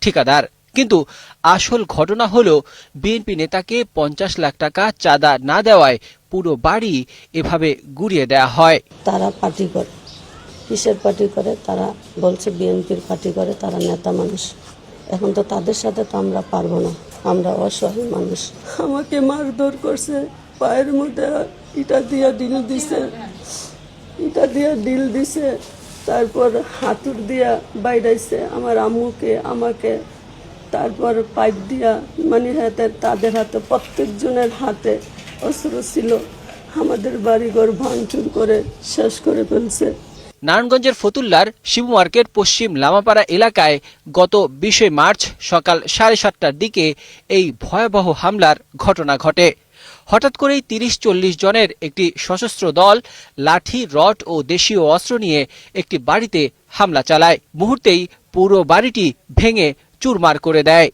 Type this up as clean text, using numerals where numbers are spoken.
ঠিকাদার। কিন্তু আসল ঘটনা হলো বিএনপি নেতাকে 50 লাখ টাকা চাঁদা না দেওয়ায় পুরো বাড়ি এভাবে গুড়িয়ে দেয়া হয়। তারা পার্টি করে, কিসের পার্টি করে? তারা বলছে বিএনপির পার্টি করে, তারা নেতা মানুষ। এখন তো তাদের সাথে তো আমরা পারবো না, আমরা অসহায় মানুষ। আমাকে মারধর করছে, পায়ের মধ্যে ইটা দিয়া ডিল দিছে, তারপর হাতুড় দিয়া বাইরাইছে আমার আম্মুকে, আমাকে, তারপর পাইপ দিয়া, মানে হাতে, তাদের হাতে, প্রত্যেকজনের হাতে অস্ত্র ছিল। আমাদের বাড়িঘর ভাঙচুর করে শেষ করে ফেলছে। নারায়ণগঞ্জের ফতুল্লার শিবু মার্কেট পশ্চিম লামাপাড়া এলাকায় গত 20 মার্চ সকাল 7:30টার দিকে এই ভয়াবহ হামলার ঘটনা ঘটে। হঠাৎ করেই 30-40 জনের একটি সশস্ত্র দল লাঠি, রড ও দেশীয় অস্ত্র নিয়ে একটি বাড়িতে হামলা চালায়। মুহূর্তেই পুরো বাড়িটি ভেঙে চুরমার করে দেয়।